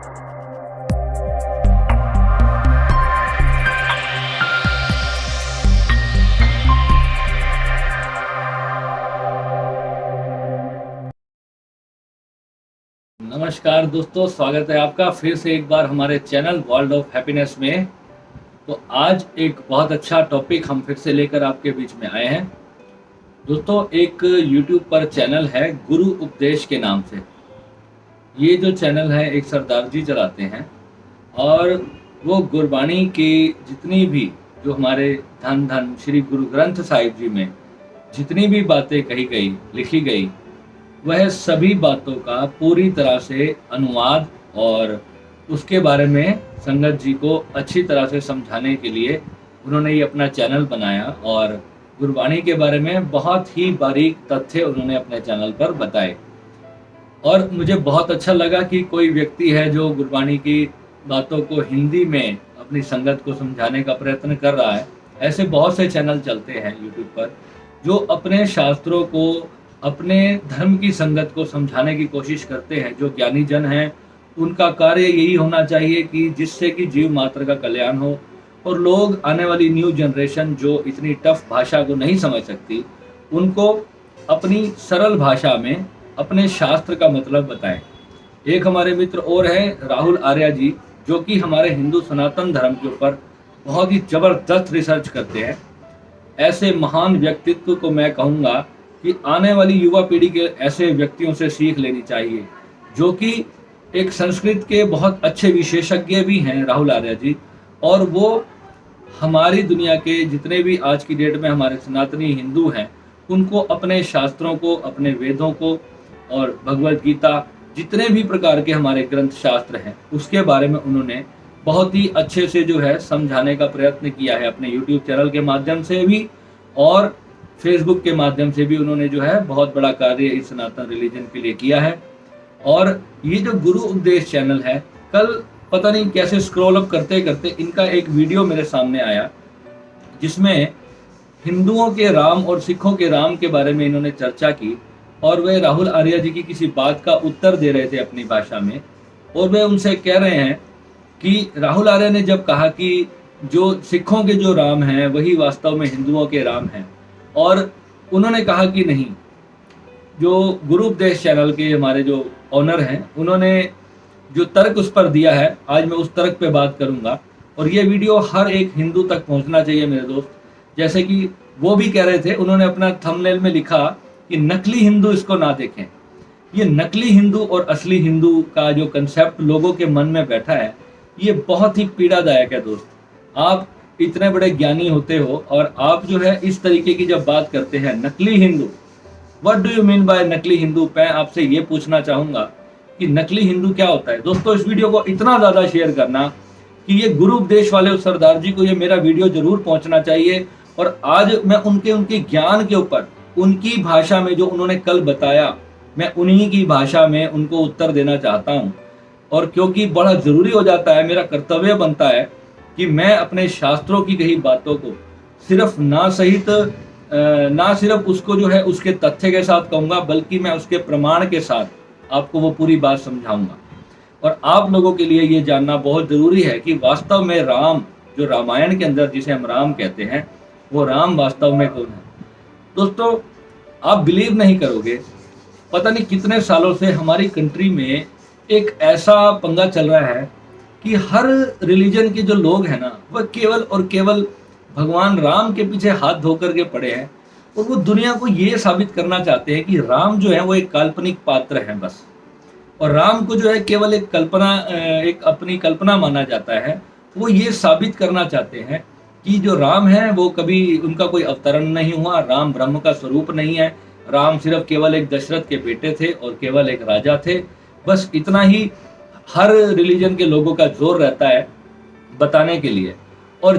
नमस्कार दोस्तों, स्वागत है आपका फिर से एक बार हमारे चैनल वर्ल्ड ऑफ हैप्पीनेस में। तो आज एक बहुत अच्छा टॉपिक हम फिर से लेकर आपके बीच में आए हैं। दोस्तों, एक YouTube पर चैनल है गुरु उपदेश के नाम से। ये जो चैनल है एक सरदार जी चलाते हैं और वो गुरबाणी की जितनी भी जो हमारे धन धन श्री गुरु ग्रंथ साहिब जी में जितनी भी बातें कही गई, लिखी गई, वह सभी बातों का पूरी तरह से अनुवाद और उसके बारे में संगत जी को अच्छी तरह से समझाने के लिए उन्होंने ये अपना चैनल बनाया और गुरबाणी के बारे में बहुत ही बारीक तथ्य उन्होंने अपने चैनल पर बताए। और मुझे बहुत अच्छा लगा कि कोई व्यक्ति है जो गुरबाणी की बातों को हिंदी में अपनी संगत को समझाने का प्रयत्न कर रहा है। ऐसे बहुत से चैनल चलते हैं यूट्यूब पर जो अपने शास्त्रों को, अपने धर्म की संगत को समझाने की कोशिश करते हैं। जो ज्ञानी जन हैं उनका कार्य यही होना चाहिए कि जिससे कि जीव मात्र का कल्याण हो और लोग, आने वाली न्यू जनरेशन जो इतनी टफ भाषा को नहीं समझ सकती, उनको अपनी सरल भाषा में अपने शास्त्र का मतलब बताएं। एक हमारे मित्र और हैं राहुल आर्या जी, जो कि हमारे हिंदू सनातन धर्म के ऊपर बहुत ही जबरदस्त रिसर्च करते हैं। ऐसे महान व्यक्तित्व को मैं कहूँगा कि आने वाली युवा पीढ़ी के ऐसे व्यक्तियों से सीख लेनी चाहिए, जो कि एक संस्कृत के बहुत अच्छे विशेषज्ञ भी हैं राहुल आर्या जी। और वो हमारी दुनिया के जितने भी आज की डेट में हमारे सनातनी हिंदू हैं उनको अपने शास्त्रों को, अपने वेदों को और भगवद गीता, जितने भी प्रकार के हमारे ग्रंथ शास्त्र हैं उसके बारे में उन्होंने बहुत ही अच्छे से जो है समझाने का प्रयत्न किया है। अपने YouTube चैनल के माध्यम से भी और फेसबुक के माध्यम से भी उन्होंने जो है बहुत बड़ा कार्य इस सनातन रिलीजन के लिए किया है। और ये जो गुरु उपदेश चैनल है, कल पता नहीं कैसे स्क्रॉल अप करते करते इनका एक वीडियो मेरे सामने आया जिसमें हिंदुओं के राम और सिखों के राम के बारे में इन्होंने चर्चा की। और वे राहुल आर्या जी की किसी बात का उत्तर दे रहे थे अपनी भाषा में, और वे उनसे कह रहे हैं कि राहुल आर्या ने जब कहा कि जो सिखों के जो राम हैं वही वास्तव में हिंदुओं के राम हैं, और उन्होंने कहा कि नहीं, जो गुरु उपदेश चैनल के हमारे जो ऑनर हैं उन्होंने जो तर्क उस पर दिया है, आज मैं उस तर्क पे बात करूंगा। और ये वीडियो हर एक हिंदू तक पहुंचना चाहिए मेरे दोस्त। जैसे कि वो भी कह रहे थे, उन्होंने अपना थंबनेल में लिखा कि नकली हिंदू इसको ना देखें। ये नकली हिंदू और असली हिंदू का जो कंसेप्ट लोगों के मन में बैठा है, ये बहुत ही पीड़ादायक है दोस्त। आप इतने बड़े ज्ञानी होते हो और आप जो है इस तरीके की जब बात करते हैं नकली Hindu, what do you mean by नकली हिंदू? मैं आपसे ये पूछना चाहूंगा कि नकली हिंदू क्या होता है। दोस्तों, इस वीडियो को इतना ज्यादा शेयर करना कि ये गुरु उपदेश वाले उस सरदार जी को ये मेरा वीडियो जरूर पहुंचना चाहिए। और आज मैं उनके ज्ञान के ऊपर, उनकी भाषा में जो उन्होंने कल बताया, मैं उन्हीं की भाषा में उनको उत्तर देना चाहता हूँ। और क्योंकि बड़ा जरूरी हो जाता है, मेरा कर्तव्य बनता है कि मैं अपने शास्त्रों की कही बातों को सिर्फ ना सिर्फ उसको जो है उसके तथ्य के साथ कहूँगा, बल्कि मैं उसके प्रमाण के साथ आपको वो पूरी बात समझाऊंगा। और आप लोगों के लिए ये जानना बहुत ज़रूरी है कि वास्तव में राम, जो रामायण के अंदर जिसे हम राम कहते हैं, वो राम वास्तव में कौन है। दोस्तों, आप बिलीव नहीं करोगे, पता नहीं कितने सालों से हमारी कंट्री में एक ऐसा पंगा चल रहा है कि हर रिलीजन के जो लोग हैं ना, वह केवल और केवल भगवान राम के पीछे हाथ धो करके पड़े हैं। और वो दुनिया को ये साबित करना चाहते हैं कि राम जो है वो एक काल्पनिक पात्र है बस। और राम को जो है केवल एक अपनी कल्पना माना जाता है। वो ये साबित करना चाहते हैं कि जो राम है वो कभी उनका कोई अवतरण नहीं हुआ, राम ब्रह्म का स्वरूप नहीं है, राम सिर्फ केवल एक दशरथ के बेटे थे और केवल एक राजा थे। बस इतना ही हर रिलीजन के लोगों का जोर रहता है बताने के लिए। और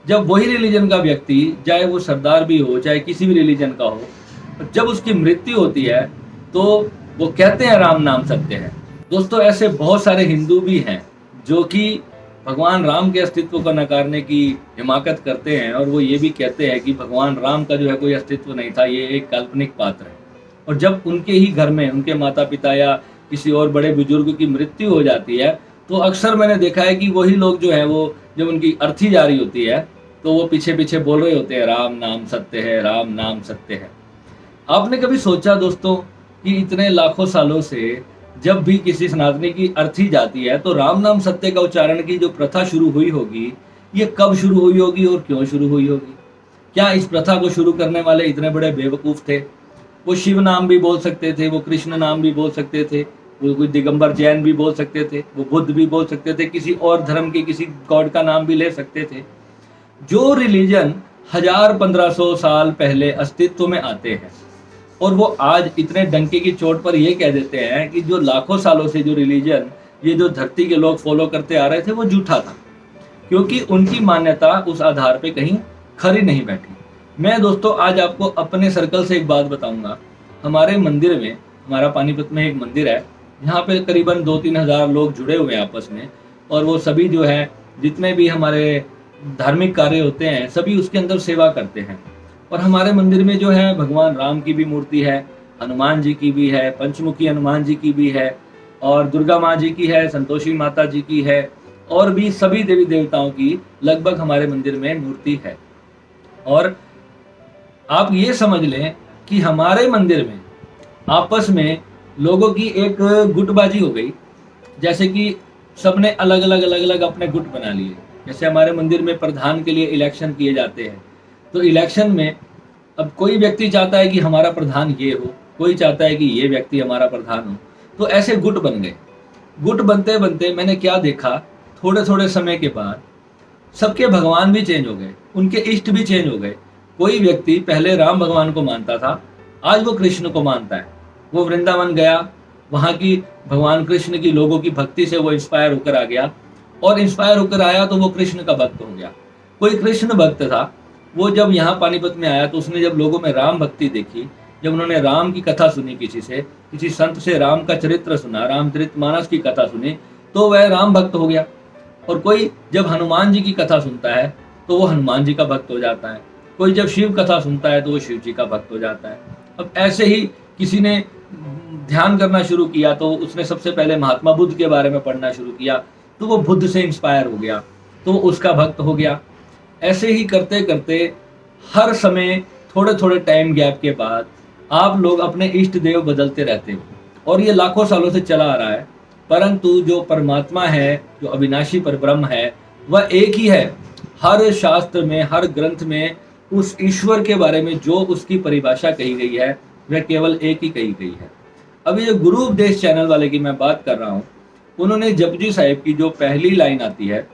जब वही रिलीजन का व्यक्ति, चाहे वो सरदार भी हो, चाहे किसी भी रिलीजन का हो, जब उसकी मृत्यु होती है तो वो कहते हैं राम नाम सत्य है। दोस्तों, ऐसे बहुत सारे हिंदू भी हैं जो कि भगवान राम के अस्तित्व को नकारने की हिमाकत करते हैं, और वो ये भी कहते हैं कि भगवान राम का जो है कोई अस्तित्व नहीं था, ये एक काल्पनिक पात्र है। और जब उनके ही घर में उनके माता पिता या किसी और बड़े बुजुर्ग की मृत्यु हो जाती है, तो अक्सर मैंने देखा है कि वही लोग जो है वो जब उनकी अर्थी जा रही होती है तो वो पीछे पीछे बोल रहे होते हैं, राम नाम सत्य है, राम नाम सत्य है। आपने कभी सोचा दोस्तों कि इतने लाखों सालों से जब भी किसी सनातनी की अर्थी जाती है तो राम नाम सत्य का उच्चारण की जो प्रथा शुरू हुई होगी, ये कब शुरू हुई होगी और क्यों शुरू हुई होगी? क्या इस प्रथा को शुरू करने वाले इतने बड़े बेवकूफ थे? वो शिव नाम भी बोल सकते थे, वो कृष्ण नाम भी बोल सकते थे, वो कोई दिगंबर जैन भी बोल सकते थे, वो बुद्ध भी बोल सकते थे, किसी और धर्म के किसी गॉड का नाम भी ले सकते थे। जो रिलीजन 1000-1500 साल पहले अस्तित्व में आते हैं और वो आज इतने डंके की चोट पर ये कह देते हैं कि जो लाखों सालों से जो रिलीजन ये जो धरती के लोग फॉलो करते आ रहे थे वो झूठा था, क्योंकि उनकी मान्यता उस आधार पे कहीं खरी नहीं बैठी। मैं दोस्तों आज आपको अपने सर्कल से एक बात बताऊंगा। हमारे मंदिर में, हमारा पानीपत में एक मंदिर है, यहाँ पे करीबन 2-3 हज़ार लोग जुड़े हुए हैं आपस में, और वो सभी जो है जितने भी हमारे धार्मिक कार्य होते हैं सभी उसके अंदर सेवा करते हैं। और हमारे मंदिर में जो है भगवान राम की भी मूर्ति है, हनुमान जी की भी है, पंचमुखी हनुमान जी की भी है, और दुर्गा माँ जी की है, संतोषी माता जी की है, और भी सभी देवी देवताओं की लगभग हमारे मंदिर में मूर्ति है। और आप ये समझ लें कि हमारे मंदिर में आपस में लोगों की एक गुटबाजी हो गई, जैसे कि सबने अलग अलग अपने गुट बना लिए। जैसे हमारे मंदिर में प्रधान के लिए इलेक्शन किए जाते हैं, तो इलेक्शन में अब कोई व्यक्ति चाहता है कि हमारा प्रधान ये हो, कोई चाहता है कि ये व्यक्ति हमारा प्रधान हो, तो ऐसे गुट बन गए। गुट बनते बनते मैंने क्या देखा, थोड़े थोड़े समय के बाद सबके भगवान भी चेंज हो गए, उनके इष्ट भी चेंज हो गए। कोई व्यक्ति पहले राम भगवान को मानता था, आज वो कृष्ण को मानता है। वो वृंदावन गया, वहाँ की भगवान कृष्ण की लोगों की भक्ति से वो इंस्पायर होकर आ गया, और इंस्पायर होकर आया तो वो कृष्ण का भक्त हो गया। कोई कृष्ण भक्त था, वो जब यहाँ पानीपत में आया तो उसने जब लोगों में राम भक्ति देखी, जब उन्होंने राम की कथा सुनी, किसी संत से राम का चरित्र सुना, रामचरितमानस की कथा सुनी, तो वह राम भक्त हो गया। और कोई जब हनुमान जी की कथा सुनता है तो वो हनुमान जी का भक्त हो जाता है, कोई जब शिव कथा सुनता है तो वो शिव जी का भक्त हो जाता है। अब ऐसे ही किसी ने ध्यान करना शुरू किया तो उसने सबसे पहले महात्मा बुद्ध के बारे में पढ़ना शुरू किया, तो वो बुद्ध से इंस्पायर हो गया, तो उसका भक्त हो गया। ऐसे ही करते करते हर समय थोड़े थोड़े टाइम गैप के बाद आप लोग अपने इष्ट देव बदलते रहते हो, और ये लाखों सालों से चला आ रहा है। परंतु जो परमात्मा है, जो अविनाशी परब्रह्म है, वह एक ही है। हर शास्त्र में, हर ग्रंथ में उस ईश्वर के बारे में जो उसकी परिभाषा कही गई है वह केवल एक ही कही गई है। अभी जो गुरु उपदेश चैनल वाले की मैं बात कर रहा हूँ, उन्होंने जपजी साहिब की जो पहली लाइन आती है,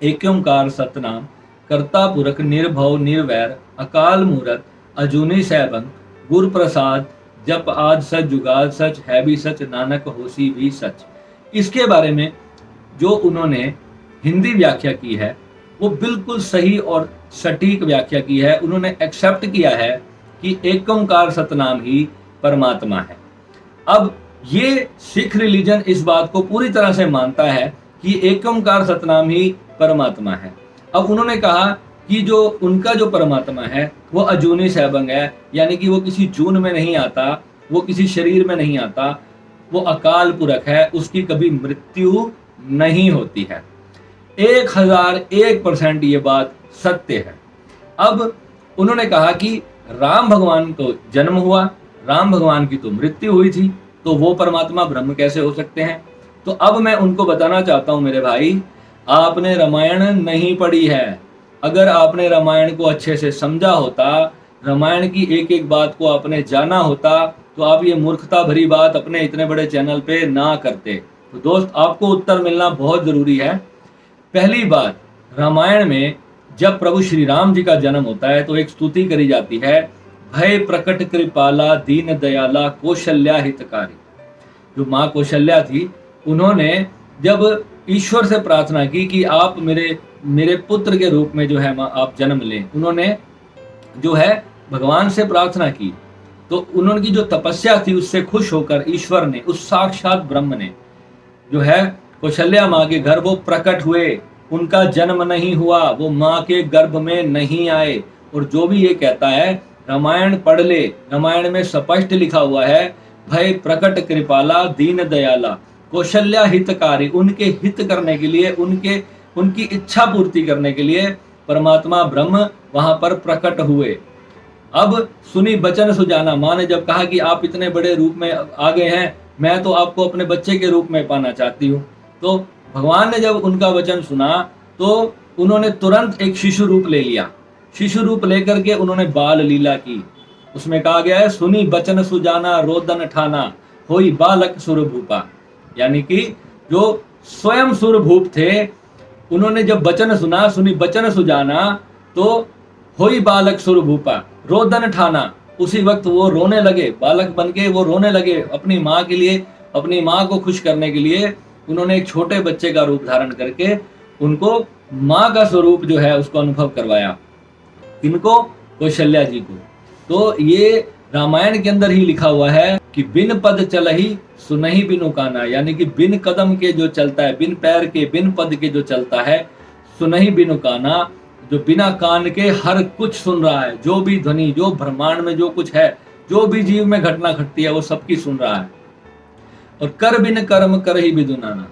एक ओंकार सतनाम कर्ता पुरख निर्भव निर्वैर अकाल मूरत अजूनी सैभंग गुर प्रसाद जप आद सच जुगाद सच है भी सच नानक होसी भी सच। इसके बारे में जो उन्होंने हिंदी व्याख्या की है वो बिल्कुल सही और सटीक व्याख्या की है। उन्होंने एक्सेप्ट किया है कि एक ओंकार सतनाम ही परमात्मा है। अब ये सिख रिलीजन इस बात को पूरी तरह से मानता है कि एक ओंकार सतनाम ही परमात्मा है। अब उन्होंने कहा कि जो उनका जो परमात्मा है वो अजूनी सैभंग है, यानी कि वो किसी जून में नहीं आता, वो किसी शरीर में नहीं आता, वो अकाल पुरख है, उसकी कभी मृत्यु नहीं होती है। 1001% ये बात सत्य है। अब उन्होंने कहा कि राम भगवान को जन्म हुआ, राम भगवान की तो मृत्यु हुई थी, तो वो परमात्मा ब्रह्म कैसे हो सकते हैं? तो अब मैं उनको बताना चाहता हूं मेरे भाई, आपने रामायण नहीं पढ़ी है। अगर आपने रामायण को अच्छे से समझा होता, रामायण की एक एक बात को आपने जाना होता, तो आप ये मूर्खता भरी बात अपने इतने बड़े चैनल पे ना करते। तो दोस्त, आपको उत्तर मिलना बहुत जरूरी है। पहली बात, रामायण में जब प्रभु श्री राम जी का जन्म होता है तो एक स्तुति करी जाती है, भय प्रकट कृपाला दीन दयाला कौशल्या हितकारी। जो माँ कौशल्या थी, उन्होंने जब ईश्वर से प्रार्थना की कि आप मेरे पुत्र के रूप में जो है आप जन्म लें, उन्होंने जो है भगवान से प्रार्थना की, तो उन्होंने जो तपस्या थी उससे खुश होकर ईश्वर ने, उस साक्षात ब्रह्म ने जो है कौशल्या माँ के घर वो प्रकट हुए। उनका जन्म नहीं हुआ, वो माँ के गर्भ में नहीं आए। और जो भी ये कहता है रामायण पढ़ ले, रामायण में स्पष्ट लिखा हुआ है भय प्रकट कृपाला दीन दयाला, कौशल्या हितकारी, उनके हित करने के लिए, उनकी इच्छा पूर्ति करने के लिए परमात्मा ब्रह्म वहां पर प्रकट हुए। अब सुनी बचन सुजाना, माँ ने जब कहा कि आप इतने बड़े रूप में आ गए हैं, मैं तो आपको अपने बच्चे के रूप में पाना चाहती हूँ। तो भगवान ने जब उनका वचन सुना तो उन्होंने तुरंत एक शिशु रूप ले लिया। शिशु रूप लेकर के उन्होंने बाल लीला की। उसमें कहा गया है, सुनी बचन सुजाना रोदन ठाना, होई बालक सुरभूपा। यानी कि जो स्वयं सुरभूप थे, उन्होंने जब वचन सुना, सुनी बचन सुजाना, तो होई बालक सुरभूपा, रोदन ठाना, उसी वक्त वो रोने लगे, बालक बनके वो रोने लगे अपनी माँ के लिए, अपनी माँ को खुश करने के लिए। उन्होंने एक छोटे बच्चे का रूप धारण करके उनको माँ का स्वरूप जो है उसको अनुभव करवाया। इनको कौशल्या जी को। तो ये रामायण के अंदर ही लिखा हुआ है कि बिन पद चलही सुनहि बिनु काना, यानी कि बिन कदम के जो चलता है, बिन पैर के, बिन पद के जो चलता है, सुनहि बिनु काना, जो बिना कान के हर कुछ सुन रहा है, जो भी ध्वनि, जो ब्रह्मांड में जो कुछ है, जो भी जीव में घटना घटती है, वो सबकी सुन रहा है। और कर बिन कर्म कर ही विदुनाना,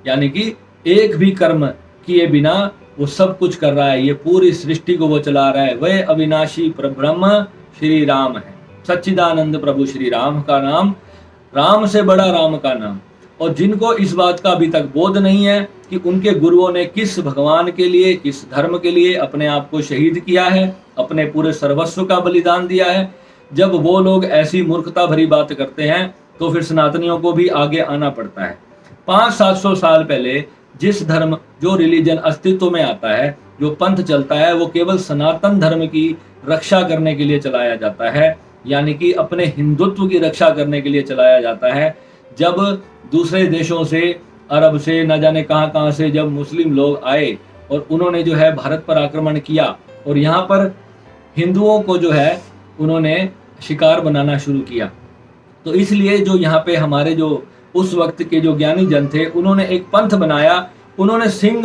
यानी कि एक भी कर्म किए बिना वो सब कुछ कर रहा है, ये पूरी सृष्टि को वो चला रहा है। वह अविनाशी ब्रह्म श्री राम है, सच्चिदानंद प्रभु श्री राम का नाम, राम से बड़ा राम का नाम। और जिनको इस बात का अभी तक बोध नहीं है कि उनके गुरुओं ने किस भगवान के लिए, किस धर्म के लिए अपने आप को शहीद किया है, अपने पूरे सर्वस्व का बलिदान दिया है, जब वो लोग ऐसी मूर्खता भरी बात करते हैं तो फिर सनातनियों को भी आगे आना पड़ता है। 500-700 साल पहले जिस धर्म, जो रिलीजन अस्तित्व में आता है, जो पंथ चलता है, वो केवल सनातन धर्म की रक्षा करने के लिए चलाया जाता है, यानी कि अपने हिंदुत्व की रक्षा करने के लिए चलाया जाता है। जब दूसरे देशों से, अरब से, न जाने कहां कहां से जब मुस्लिम लोग आए और उन्होंने जो है भारत पर आक्रमण किया और यहाँ पर हिंदुओं को जो है उन्होंने शिकार बनाना शुरू किया, तो इसलिए जो यहाँ पे हमारे जो उस वक्त के जो ज्ञानी जन थे, उन्होंने एक पंथ बनाया, उन्होंने सिंह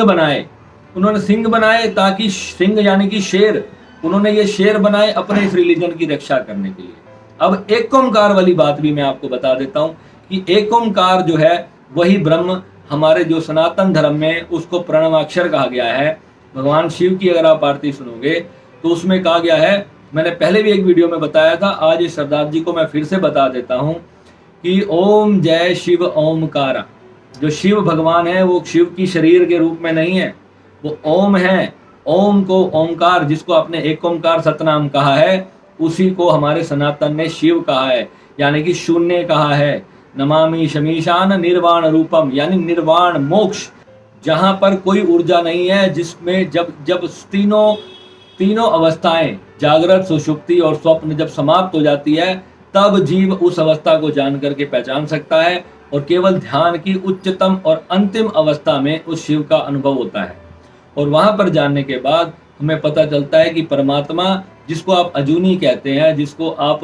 बनाए ताकि सिंह यानी कि शेर, उन्होंने ये शेर बनाए अपने इस रिलीजन की रक्षा करने के लिए। अब एक ओंकार वाली बात भी मैं आपको बता देता हूँ कि एक ओंकार जो है वही ब्रह्म, हमारे जो सनातन धर्म में उसको प्रणवाक्षर कहा गया है। भगवान शिव की अगर आप आरती सुनोगे तो उसमें कहा गया है, मैंने पहले भी एक वीडियो में बताया था, आज इस सरदार जी को मैं फिर से बता देता हूँ कि ओम जय शिव ओमकारा। जो शिव भगवान है वो शिव की शरीर के रूप में नहीं है, वो ओम है। ओम को ओंकार, जिसको आपने एक ओंकार सतनाम कहा है, उसी को हमारे सनातन ने शिव कहा है, यानी कि शून्य कहा है। नमामि शमीशान निर्वाण रूपम, यानी निर्वाण मोक्ष, जहां पर कोई ऊर्जा नहीं है, जिसमें जब तीनों अवस्थाएं, जागृत, सुषुप्ति और स्वप्न जब समाप्त हो जाती है, तब जीव उस अवस्था को जान करके पहचान सकता है और केवल ध्यान की उच्चतम और अंतिम अवस्था में उस शिव का अनुभव होता है। और वहां पर जानने के बाद हमें पता चलता है कि परमात्मा, जिसको आप अजूनी कहते हैं, जिसको आप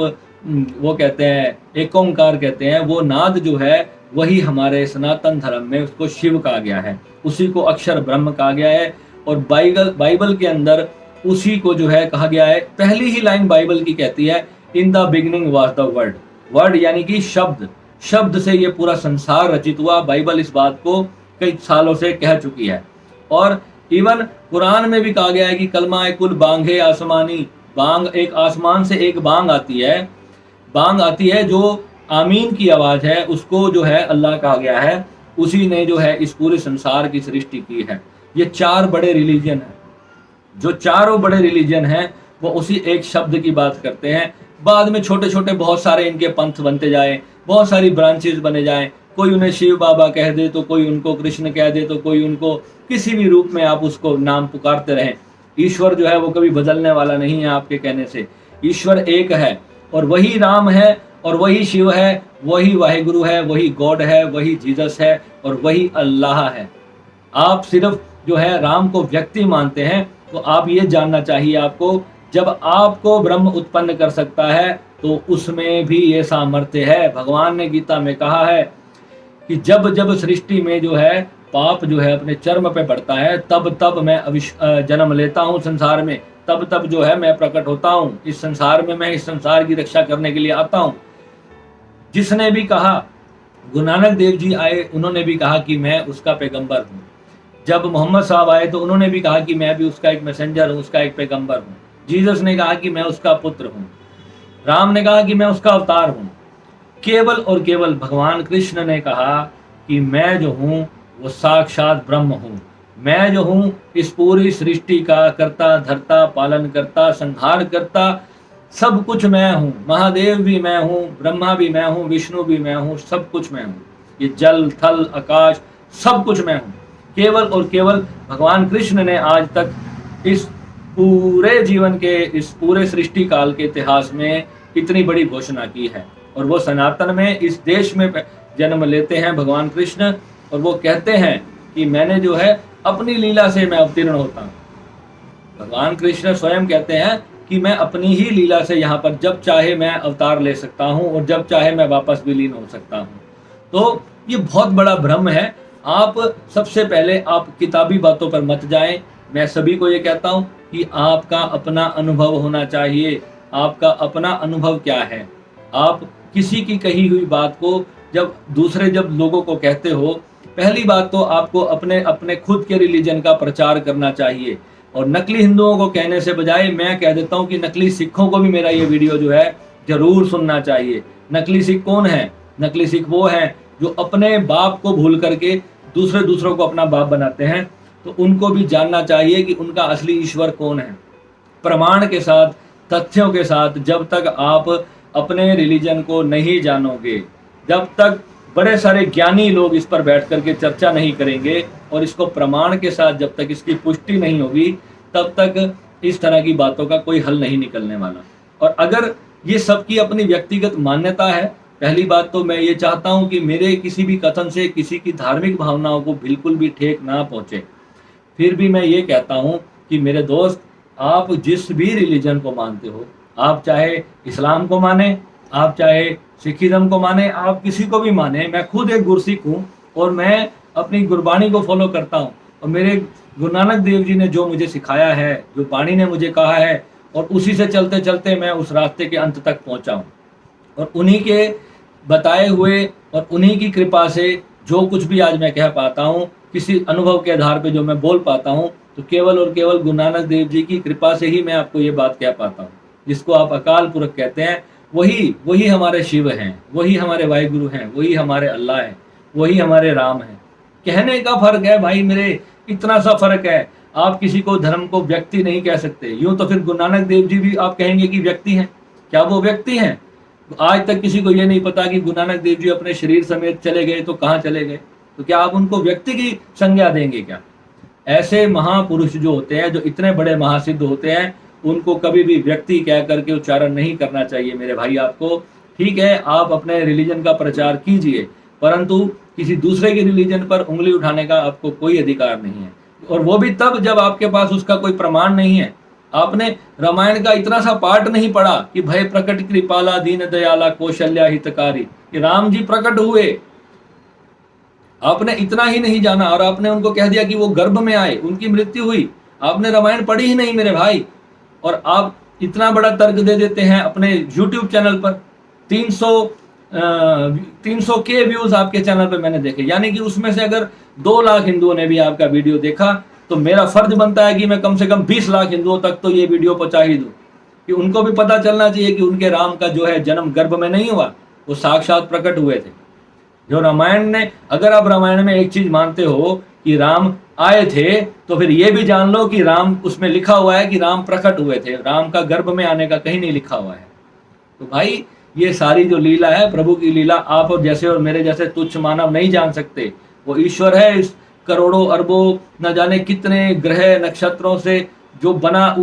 वो कहते हैं एक ओंकार कहते हैं, वो नाद जो है वही हमारे सनातन धर्म में उसको शिव कहा गया है, उसी को अक्षर ब्रह्म कहा गया है। और बाइबल के अंदर उसी को जो है कहा गया है, पहली ही लाइन बाइबल की कहती है, in the beginning was the word. Word यानी कि शब्द से ये पूरा संसार रचित हुआ। बाइबल इस बात को कई सालों से कह चुकी है। और इवन कुरान में भी कहा गया है कि कलमा कुल बांगे आसमानी, बांग, एक आसमान से एक बांग आती है जो आमीन की आवाज है, उसको जो है अल्लाह कहा गया है। उसी ने जो है इस पूरे संसार की सृष्टि की है। ये 4 बड़े रिलीजन है, जो चारों बड़े रिलीजन हैं वो उसी एक शब्द की बात करते हैं। बाद में छोटे छोटे बहुत सारे इनके पंथ बनते जाए, बहुत सारी ब्रांचेस बने जाए, कोई उन्हें शिव बाबा कह दे तो कोई उनको कृष्ण कह दे, तो कोई उनको किसी भी रूप में आप उसको नाम पुकारते रहें। ईश्वर जो है वो कभी बदलने वाला नहीं है आपके कहने से। ईश्वर एक है और वही राम है और वही शिव है, वही वाहिगुरु है, वही गॉड है, वही जीसस है और वही अल्लाह है। आप सिर्फ जो है राम को व्यक्ति मानते हैं, तो आप ये जानना चाहिए आपको, जब आपको ब्रह्म उत्पन्न कर सकता है तो उसमें भी ये सामर्थ्य है। भगवान ने गीता में कहा है कि जब जब सृष्टि में जो है पाप जो है अपने चरम पे बढ़ता है, तब तब मैं जन्म लेता हूँ संसार में, तब तब जो है मैं प्रकट होता हूँ इस संसार में, मैं इस संसार की रक्षा करने के लिए आता हूँ। जिसने भी कहा, गुरु नानक देव जी आए, उन्होंने भी कहा कि मैं उसका पैगंबर हूँ। जब मोहम्मद साहब आए तो उन्होंने भी कहा कि मैं भी उसका एक मैसेंजर हूँ, उसका एक पैगंबर हूँ। जीसस ने कहा कि मैं उसका पुत्र हूँ। राम ने कहा कि मैं उसका अवतार हूँ। केवल और केवल भगवान कृष्ण ने कहा कि मैं जो हूँ वो साक्षात ब्रह्म हूँ। मैं जो हूँ इस पूरी सृष्टि का कर्ता धर्ता पालन करता संहार करता, सब कुछ मैं हूँ। महादेव भी मैं हूँ, ब्रह्मा भी मैं हूँ, विष्णु भी मैं हूँ, सब कुछ मैं हूँ। ये जल थल आकाश सब कुछ मैं हूँ। केवल और केवल भगवान कृष्ण ने आज तक इस पूरे जीवन के, इस पूरे सृष्टि काल के इतिहास में इतनी बड़ी घोषणा की है। और वो सनातन में, इस देश में जन्म लेते हैं भगवान कृष्ण, और वो कहते हैं कि मैंने जो है अपनी लीला से मैं अवतीर्ण होता हूँ। भगवान कृष्ण स्वयं कहते हैं कि मैं अपनी ही लीला से यहाँ पर जब चाहे मैं अवतार ले सकता हूँ और जब चाहे मैं वापस विलीन हो सकता हूँ। तो ये बहुत बड़ा भ्रम है। आप सबसे पहले आप किताबी बातों पर मत जाएं। मैं सभी को ये कहता हूँ कि आपका अपना अनुभव होना चाहिए। आपका अपना अनुभव क्या है? आप किसी की कही हुई बात को जब लोगों को कहते हो, पहली बात तो आपको अपने अपने खुद के रिलीजन का प्रचार करना चाहिए। और नकली हिंदुओं को कहने से बजाय मैं कह देता हूँ कि नकली सिखों को भी मेरा ये वीडियो जो है जरूर सुनना चाहिए। नकली सिख कौन है? नकली सिख वो है जो अपने बाप को भूल करके दूसरों को अपना बाप बनाते हैं। तो उनको भी जानना चाहिए कि उनका असली ईश्वर कौन है। प्रमाण के साथ, तथ्यों के साथ जब तक आप अपने रिलीजन को नहीं जानोगे, जब तक बड़े सारे ज्ञानी लोग इस पर बैठ करके चर्चा नहीं करेंगे और इसको प्रमाण के साथ जब तक इसकी पुष्टि नहीं होगी, तब तक इस तरह की बातों का कोई हल नहीं निकलने वाला। और अगर ये सबकी अपनी व्यक्तिगत मान्यता है, पहली बात तो मैं ये चाहता हूँ कि मेरे किसी भी कथन से किसी की धार्मिक भावनाओं को बिल्कुल भी ठेक ना पहुँचे। फिर भी मैं ये कहता हूँ कि मेरे दोस्त, आप जिस भी रिलीजन को मानते हो, आप चाहे इस्लाम को माने, आप चाहे सिखिज्म को माने, आप किसी को भी माने। मैं खुद एक गुरसिख हूँ और मैं अपनी गुरबाणी को फॉलो करता हूँ। और मेरे गुरु नानक देव जी ने जो मुझे सिखाया है, जो बाणी ने मुझे कहा है, और उसी से चलते चलते मैं उस रास्ते के अंत तक पहुँचा हूँ। और उन्हीं के बताए हुए और उन्हीं की कृपा से जो कुछ भी आज मैं कह पाता हूँ, किसी अनुभव के आधार पे जो मैं बोल पाता हूँ, तो केवल और केवल गुरु नानक देव जी की कृपा से ही मैं आपको ये बात कह पाता हूँ। जिसको आप अकाल पुरख कहते हैं, वही हमारे शिव हैं, वही हमारे वाहिगुरु हैं, वही हमारे अल्लाह है, वही हमारे राम है। कहने का फर्क है भाई मेरे, इतना सा फर्क है। आप किसी को धर्म को व्यक्ति नहीं कह सकते। यूं तो फिर गुरु नानक देव जी भी आप कहेंगे कि व्यक्ति हैं। क्या वो व्यक्ति हैं? आज तक किसी को ये नहीं पता कि गुरु नानक देव जी अपने शरीर समेत चले गए तो कहाँ चले गए। तो क्या आप उनको व्यक्ति की संज्ञा देंगे क्या? ऐसे महापुरुष जो होते हैं, जो इतने बड़े महासिद्ध होते हैं, उनको कभी भी व्यक्ति कह करके उच्चारण नहीं करना चाहिए मेरे भाई आपको। ठीक है, आप अपने रिलीजन का प्रचार कीजिए, परंतु किसी दूसरे के रिलीजन पर उंगली उठाने का आपको कोई अधिकार नहीं है। और वो भी तब जब आपके पास उसका कोई प्रमाण नहीं है। आपने रामायण का इतना सा पार्ट नहीं पढ़ा कि भय प्रकट कृपाला दीन दयाला कौशल्या हितकारी, कि राम जी प्रकट हुए, आपने इतना ही नहीं जाना और आपने उनको कह दिया कि वो गर्भ में आए, उनकी मृत्यु हुई। आपने रामायण पढ़ी ही नहीं मेरे भाई। और आप इतना बड़ा तर्क दे देते हैं अपने YouTube चैनल पर। 300 के व्यूज आपके चैनल पे मैंने देखे, यानी कि उसमें से अगर 2 लाख हिंदुओं ने भी आपका वीडियो देखा तो मेरा फर्ज बनता है कि मैं कम से कम 20 लाख हिंदुओं तक तो ये वीडियो पहुंचा ही दूं, कि उनको भी पता चलना चाहिए कि उनके राम का जो है जन्म गर्भ में नहीं हुआ, वो साक्षात प्रकट हुए थे। जो रामायण ने, अगर आप रामायण में एक चीज मानते हो कि राम आए थे, तो फिर ये भी जान लो कि राम, उसमें लिखा हुआ है कि राम प्रकट हुए थे। राम का गर्भ में आने का कहीं नहीं लिखा हुआ है। तो भाई ये सारी जो लीला है, प्रभु की लीला, आप और जैसे और मेरे जैसे तुच्छ मानव नहीं जान सकते। वो ईश्वर है, इस करोड़ों अरबों न जाने कितने ग्रह नक्षत्रों से जो बना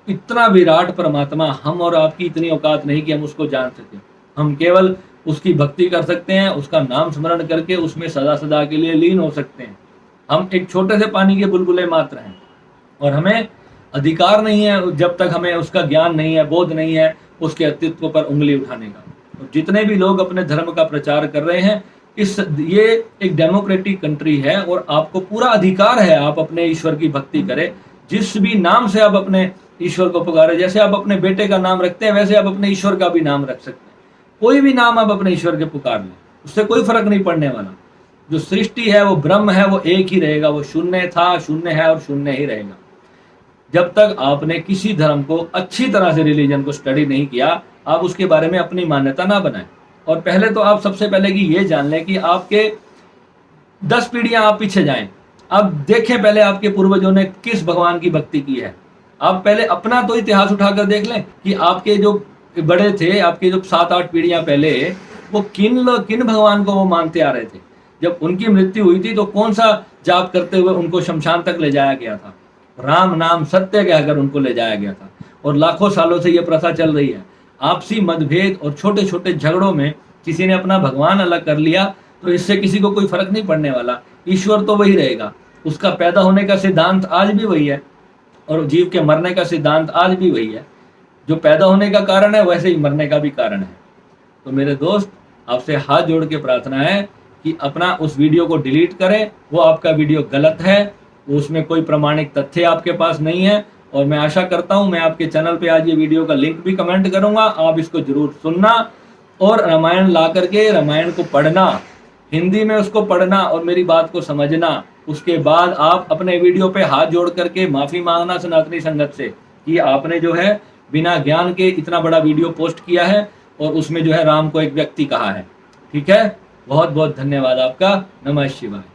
इतना विराट परमात्मा, हम और आपकी इतनी औकात नहीं कि हम उसको जान सके। हम केवल उसकी भक्ति कर सकते हैं, उसका नाम स्मरण करके उसमें सदा सदा के लिए लीन हो सकते हैं। हम एक छोटे से पानी के बुलबुले मात्र हैं और हमें अधिकार नहीं है, जब तक हमें उसका ज्ञान नहीं है, बोध नहीं है, उसके अस्तित्व पर उंगली उठाने का। और जितने भी लोग अपने धर्म का प्रचार कर रहे हैं, ये एक डेमोक्रेटिक कंट्री है और आपको पूरा अधिकार है आप अपने ईश्वर की भक्ति करें। जिस भी नाम से आप अपने ईश्वर को पुकारे, जैसे आप अपने बेटे का नाम रखते हैं वैसे आप अपने ईश्वर का भी नाम रख सकते हैं। कोई भी नाम आप अपने ईश्वर के पुकार लें, उससे कोई फर्क नहीं पड़ने वाला। जो सृष्टि है वो ब्रह्म है, वो एक ही रहेगा, वो शून्य था, शून्य है और शून्य ही रहेगा। जब तक आपने किसी धर्म को अच्छी तरह से, रिलीजन को स्टडी नहीं किया, आप उसके बारे में अपनी मान्यता ना बनाएं। और पहले तो आप सबसे पहले कि ये जान लें कि आपके 10 पीढ़ियां आप पीछे जाएं, आप देखें पहले आपके पूर्वजों ने किस भगवान की भक्ति की है। आप पहले अपना तो इतिहास उठाकर देख लें कि आपके जो बड़े थे, आपके जो 7-8 पीढ़ियां पहले, वो किन भगवान को वो मानते आ रहे थे। जब उनकी मृत्यु हुई थी तो कौन सा जाप करते हुए उनको शमशान तक ले जाया गया था, राम नाम सत्य कहकर उनको ले जाया गया था। और लाखों सालों से ये प्रथा चल रही है। आपसी मतभेद और छोटे छोटे झगड़ों में किसी ने अपना भगवान अलग कर लिया, तो इससे किसी को कोई फर्क नहीं पड़ने वाला। ईश्वर तो वही रहेगा, उसका पैदा होने का सिद्धांत आज भी वही है और जीव के मरने का सिद्धांत आज भी वही है। जो पैदा होने का कारण है वैसे ही मरने का भी कारण है। तो मेरे दोस्त, आपसे हाथ जोड़ के प्रार्थना है कि अपना उस वीडियो को डिलीट करें। वो आपका वीडियो गलत है, उसमें कोई प्रमाणिक तथ्य आपके पास नहीं है। और मैं आशा करता हूं, मैं आपके चैनल पे आज ये वीडियो का लिंक भी कमेंट करूंगा, आप इसको जरूर सुनना और रामायण ला करके रामायण को पढ़ना, हिंदी में उसको पढ़ना और मेरी बात को समझना। उसके बाद आप अपने वीडियो पे हाथ जोड़ करके माफी मांगना सनातनी संगत से कि आपने जो है बिना ज्ञान के इतना बड़ा वीडियो पोस्ट किया है और उसमें जो है राम को एक व्यक्ति कहा है। ठीक है, बहुत बहुत धन्यवाद आपका। नमः शिवाय।